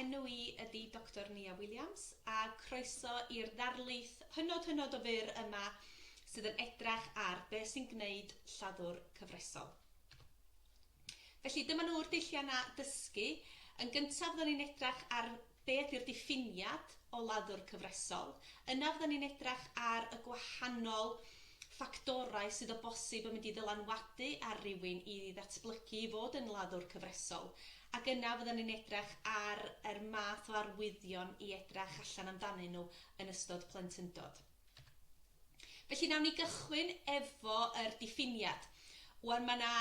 Enw i ydy Dr Nia Williams a croeso i'r ddarlith hynod o fyr yma sydd yn edrach ar beth sy'n gwneud lladdwr cyfresol. Felly dyma nhw'r dulliau dysgu. Yn gyntaf fydden ni'n edrach ar beth yw'r diffiniad o laddwr cyfresol. Yna fydden ni'n edrach ar y gwahanol ffactorau sydd o bosib yn mynd i ddylanwadu ar rywun i ddatblygu i fod yn laddwr cyfresol. Ac yna fydden ni'n edrach ar yr math o arwyddion i edrach allan amdanyn nhw yn ystod plentyndod. Felly nawn ni gychwyn efo yr diffiniad. Wan mae yna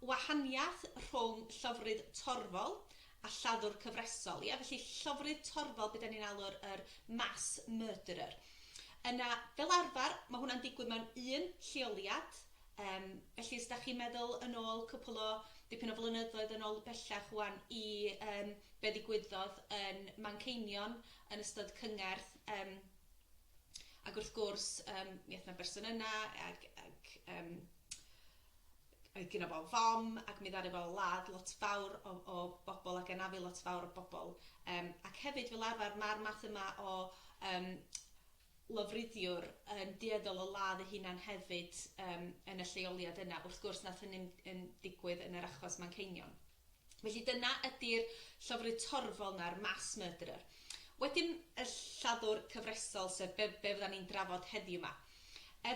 wahaniaeth rhwng llofrudd torfol a lladdwr cyfresol. Felly llofrudd torfol beth ni'n alw'r mass murderer. Yna, fel arfer, mae hwnna'n digwydd mewn un lleoliad. Felly, os da chi'n meddwl yn ôl cwpl o dipyn o flynyddoedd yn ôl bellach wan i be ddigwyddodd yn Manceinion yn ystod cyngerdd. Ac wrth gwrs, mi aeth yna berson yna ac gyda fo fom ac mi ddaru fo ladd lot fawr o bobl ac anafu lot fawr o bobl. Ac hefyd fel arfer mae'r math yma o lofruddiwr yn dueddol o ladd eu hunan hefyd yn y lleoliad yna. Wrth gwrs nath hynny'n digwydd yn yr achos Manceinion. Felly dyna ydy'r llofrudd torfol na'r mass murderer. Wedyn y lladdwr cyfresol sef be fydda ni'n drafod heddiw yma.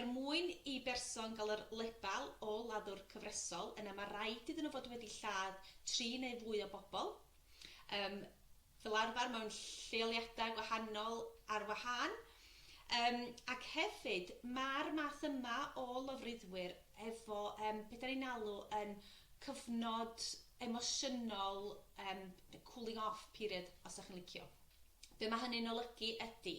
Mwyn i berson gael yr lebal o laddwr cyfresol, yna mae rhaid iddyn nhw fod wedi lladd 3 neu fwy o bobl. Fel arfer mewn lleoliadau gwahanol ar wahân. Ac hefyd, mae'r math yma o lofruddwyr efo beth ni'n alw yn cyfnod emosiynol cooling off period, os ydych chi'n licio. Be mae hynny'n olygu ydy,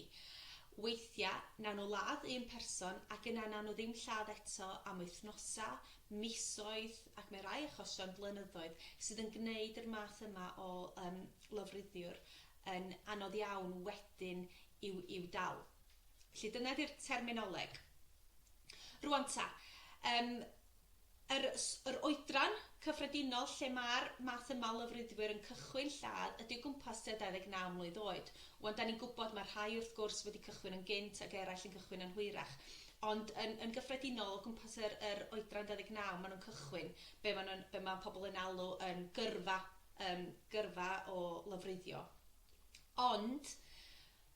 weithiau nawn nhw ladd un person ac yna nawn nhw ddim lladd eto am wythnosa, misoedd ac mae rai achosion blynyddoedd sydd yn gwneud yr math yma o lofruddiwr yn anodd iawn wedyn i'w dal. Felly dyna di'r terminoleg. Rwan ta, yr oedran cyffredinol lle mae'r math yma lofruddwyr yn cychwyn lladd ydy o gwmpas 29 mlwydd oed. Wan da ni'n gwybod mae rhai wrth gwrs wedi cychwyn yn gynt ac eraill yn cychwyn yn hwyrach. Ond yn gyffredinol o gwmpas yr oedran 29 maen nhw'n cychwyn be mae pobl yn alw yn gyrfa o lofruddio. Ond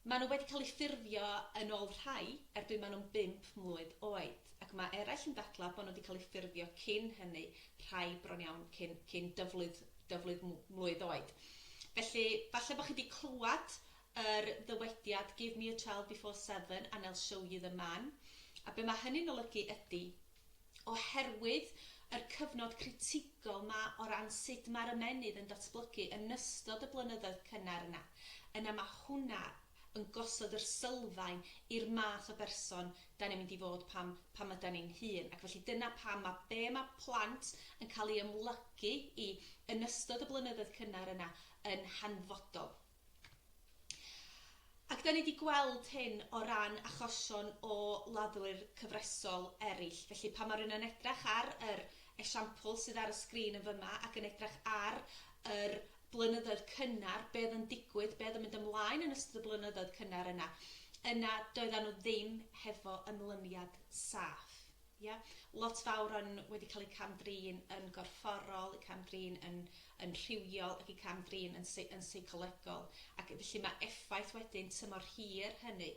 maen nhw wedi cael eu ffurfio yn ôl rhai erbyn maen nhw'n 5 mlwydd oed. Ac mae eraill yn dadlau bod nhw wedi cael eu ffurfio cyn hynny, rhai bron iawn cyn dyflydd mlwydd oed. Felly, falle bod chi wedi clywed yr ddywediad Give Me a Child Before 7 and I'll Show You the Man. A be mae hynny'n olygu ydy, oherwydd yr cyfnod critigol ma o ran sut mae'r ymenydd yn datblygu yn ystod y blynyddoedd cynnar yna. Yna mae hwnna yn gosod yr sylfaen i'r math o berson da ni'n mynd i fod pam yda ni'n hŷn. Ac felly dyna pam mae plant yn cael ei ymlygu i yn ystod y blynyddoedd cynnar yna yn hanfodol. Ac da ni wedi gweld hyn o ran achosion o laddwyr cyfresol eraill. Felly pan mae rhywun yn edrach ar yr esiampl sydd ar y sgrin yn fyma ac yn edrach ar yr blynyddoedd cynnar, be oedd yn digwydd, be oedd yn mynd ymlaen yn ystod y blynyddoedd cynnar yna doedden nhw ddim hefo ymlyniad saff. Lot fawr wedi cael eu camdrin yn gorfforol, eu camdrin yn rhywiol ac eu camdrin yn seicolegol. Ac felly mae effaith wedyn tymor hir hynny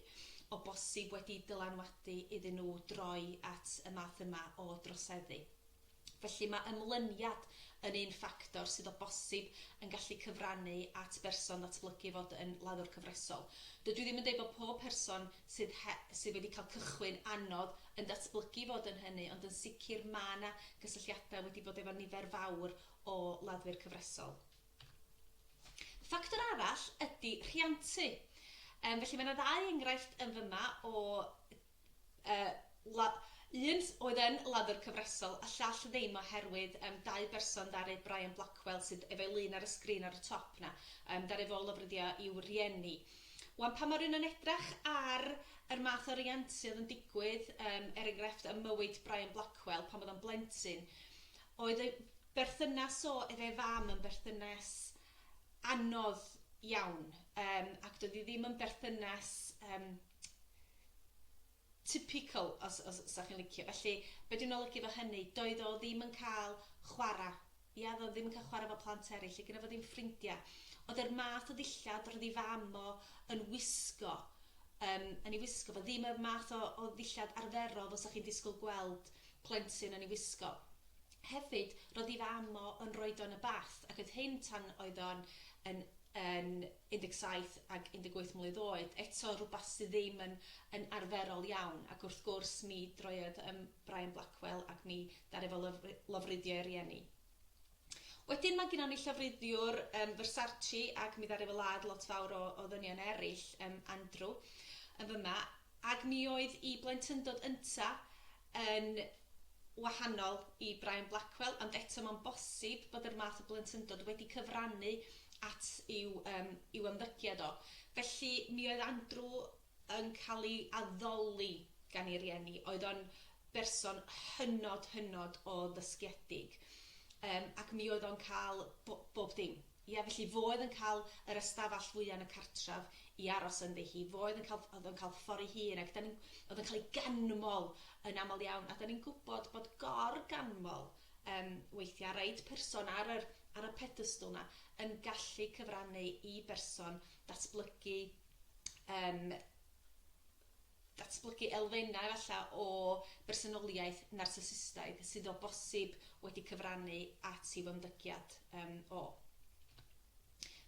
o bosib wedi dylanwadu iddyn nhw droi at y math yma o droseddu. Felly mae ymlyniad yn un ffactor sydd o bosib yn gallu cyfrannu at berson datblygu fod yn laddwr cyfresol. Dydw i ddim yn dweud bod pob person sydd wedi cael cychwyn anodd yn datblygu fod yn hynny, ond yn sicr mae yna gysylltiadau wedi bod efo nifer fawr o laddwyr cyfresol. Ffactor arall ydy rhiantu. Felly mae yna 2 enghraifft yn fyma o un oedd yn laddwr cyfresol, a llall ddim oherwydd 2 berson ddaru Brian Blackwell sydd efo lun ar y sgrin ar y top na, ddaru fo lofruddio i'w rieni. Wan pan mae rhywun yn edrach ar yr math o riantu oedd yn digwydd enghraifft ym mywyd Brian Blackwell pan oedd o'n blentyn, oedd y berthynas o efo fam yn berthynas anodd iawn, ac doedd hi ddim yn berthynas typical, os ydych chi'n licio. Felly, be dwi'n olygu fo hynny, doedd o ddim yn cael chwarae. Ia, doedd o ddim yn cael chwarae fo plant eraill, gyda fo ddim ffrindiau. Oedd yr math o ddillad roedd hi fam o yn wisgo, yn ei wisgo fo, ddim y math o ddillad arferol fos chi'n disgwyl gweld plentyn yn ei wisgo. Hefyd, roedd hi fam o yn roed o'n y bath, ac oedd hyn tan oedd o'n yn 17 ac 18 mlynedd oed, eto rhywbeth sydd ddim yn arferol iawn, ac wrth gwrs mi droiodd Brian Blackwell ac mi ddaru fo lofruddio rieni. Wedyn mae gennym ni llofruddiwr Versace ac mi ddaru fo ladd lot fawr o ddynion eraill, Andrew, yn fyma, ac mi oedd i blentyndod ynta yn wahanol i Brian Blackwell, ond eto mae'n bosib bod yr math o blentyndod wedi cyfrannu at i'w ymddygiad o. Felly mi oedd Andrew yn cael ei addoli gan ei rieni. Oedd o'n berson hynod o ddysgiedig. Ac mi oedd o'n cael bob dim. Ia, felly fo oedd yn cael yr ystafell fwyaf yn y cartraf i aros yn ddi hi. Fo oedd yn cael ffordd ei hun, ac oedd yn cael ei ganmol yn aml iawn. A da ni'n gwybod bod gor-ganmol weithiau rhaid person ar y pedestal na yn gallu cyfrannu i berson datblygu elfennau efalla o bersonoliaeth narsisistaidd sydd o bosib wedi cyfrannu at i'w ymddygiad o.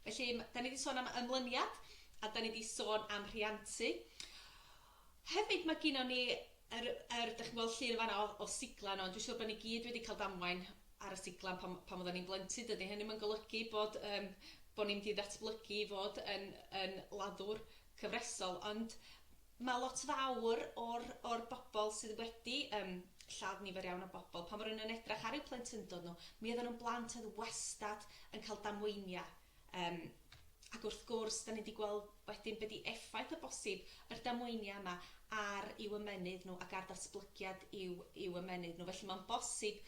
Felly, da ni wedi sôn am ymlyniad a da ni wedi sôn am rhiantu. Hefyd mae gennym ni dych chi'n gweld llun fanna o siglan, ond dwi'n siŵr bod ni gyd wedi cael damwain ar y siglan pan oedden ni'n blentyn, dydy hynny yn golygu bod ni'n wedi datblygu i fod yn laddwr cyfresol, ond mae lot fawr o'r bobl sydd wedi lladd nifer iawn o bobl, pan mae rhywun yn edrych ar eu plentyndod nhw, mi oedden nhw'n blant oedd wastad yn cael damweinia. Ac wrth gwrs, da ni wedi gweld wedyn beth i effaith o bosib yr damweinia yma ar i'w ymenydd nhw ac ar datblygiad i'w ymenydd nhw. Felly mae'n bosib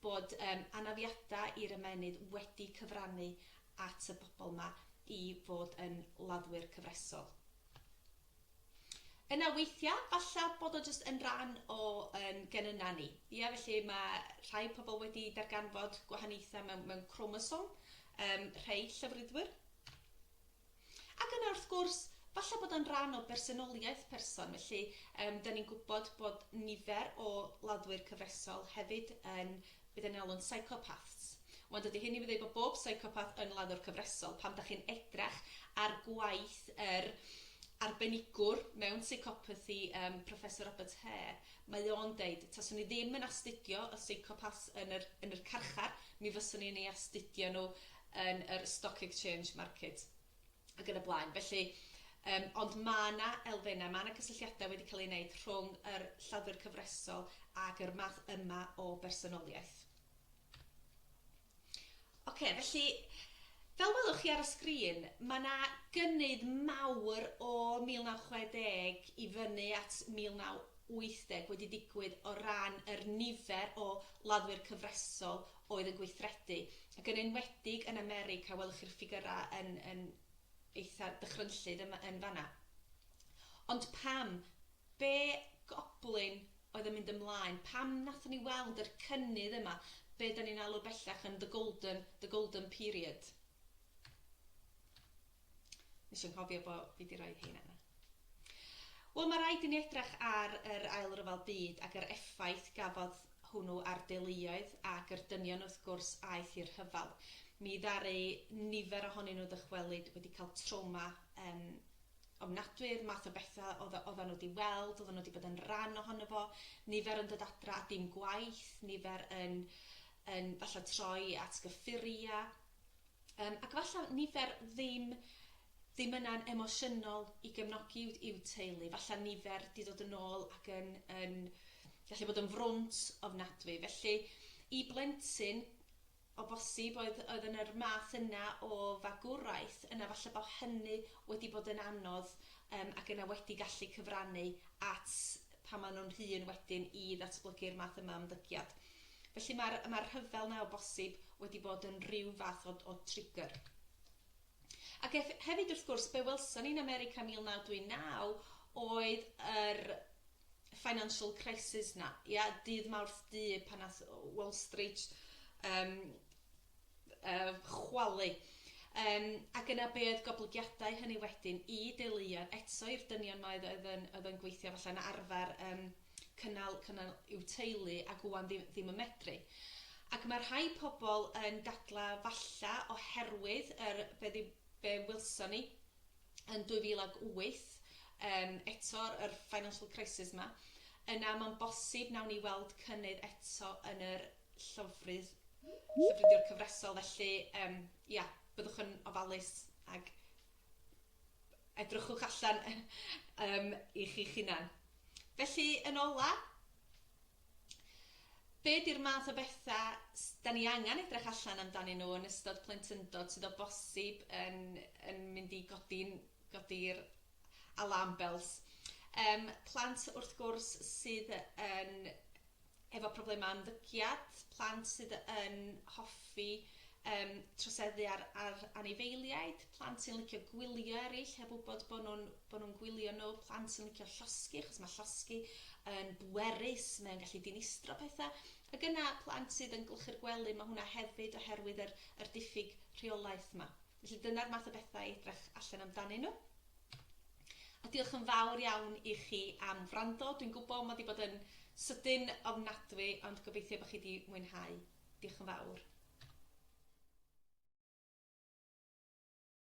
bod anafiadau i'r ymenydd wedi cyfrannu at y bobl yma i fod yn laddwyr cyfresol. Yna weithiau, falle bod o jyst yn rhan o genyna ni. Ia, felly mae rhai pobl wedi darganfod gwahaniaethau mewn chromosom, rhai llofruddwyr. Ac yna wrth gwrs, falle bod o'n rhan o bersonoliaeth person, felly da ni'n gwybod bod nifer o laddwyr cyfresol hefyd bydd yn alw'n psychopaths. Ond ydy hynny fydd ei bod bob psychopath yn laddwr cyfresol pan da chi'n edrach ar gwaith arbenigwr mewn psychopathy Professor Robert Hare. Mae o'n deud, taswn ni ddim yn astudio y psychopaths yn yr carchar, mi fyswn ni'n ei astudio nhw yn yr stock exchange market ac yn y blaen. Felly, ond mae yna elfennau, mae yna cysylltiadau wedi cael ei wneud rhwng yr lladdwyr cyfresol ac yr math yma o bersonoliaeth. Felly, fel welwch chi ar y sgrin, mae yna gynnydd mawr o 1960 i fyny at 1980 wedi digwydd o ran yr nifer o laddwyr cyfresol oedd yn gweithredu. Ac yn enwedig yn America, welwch chi'r ffigurau yn eitha dychrynllyd yn fanna. Ond pam? Be goblin oedd yn mynd ymlaen? Pam nathon ni weld yr cynnydd yma? Be da ni'n alw bellach yn the golden period? Nes i'n cofio bod fi wedi rhoi hyn yna. Wel, mae rhaid i ni edrych ar yr ail ryfel byd ac yr effaith gafodd hwnnw ar deuluoedd ac yr dynion wrth gwrs aeth i'r rhyfel. Mi ddaru nifer ohonyn nhw ddychwelyd wedi cael trauma ofnadwy'r math o bethau oedden nhw wedi weld, oedden nhw wedi bod yn rhan ohono fo, nifer yn dod adra a dim gwaith, nifer yn falle troi at gyffuria, ac falle nifer ddim yna'n emosiynol i gefnogi i'w teulu, falle nifer di dod yn ôl ac yn gallu bod yn frwnt ofnadwy. Felly, i blentyn o bosib oedd yn yr math yna o fagwraeth, yna falle bod hynny wedi bod yn anodd ac yna wedi gallu cyfrannu at pan maen nhw'n hŷn wedyn i ddatblygu'r math yma ymddygiad. Felly mae'r rhyfel na o bosib wedi bod yn rhyw fath o trigger. Ac hefyd wrth gwrs, be welson ni'n America 1929 oedd yr financial crisis na, dydd Mawrth dydd pan nath Wall Street chwalu. Ac yna be oedd goblygiadau hynny wedyn i deuluoedd, eto i'r dynion ma oedd yn gweithio falle'n arfer cynnal i'w teulu ac wwan ddim yn medru. Ac mae rhai pobl yn dadla falla oherwydd be welson ni yn 2008, eto'r financial crisis ma, yna mae'n bosib nawn ni weld cynnydd eto yn yr llofruddiwr cyfresol, felly byddwch yn ofalus ag edrychwch allan i chi'ch hunan. Felly, yn ola, be di'r math o bethau da ni angen edrych allan amdanyn nhw yn ystod plentyndod sydd o bosib yn mynd i godi'r alarm bells. Plant wrth gwrs sydd efo problemau ymddygiad, plant sydd yn hoffi troseddu ar anifeiliaid, plant sy'n licio gwylio eraill heb wybod bod nhw'n gwylio nhw, plant sy'n licio llosgi, achos mae llosgi yn bwerus, mae'n gallu dinistro pethau. Ac yna plant sydd yn glwchu'r gwely, mae hwnna hefyd oherwydd yr diffyg rheolaeth yma. Felly dyna'r math o bethau edrych allan amdanyn nhw. A diolch yn fawr iawn i chi am wrando. Dwi'n gwybod mod i bod yn sydyn ofnadwy, ond gobeithio bod chi wedi mwynhau. Diolch yn fawr.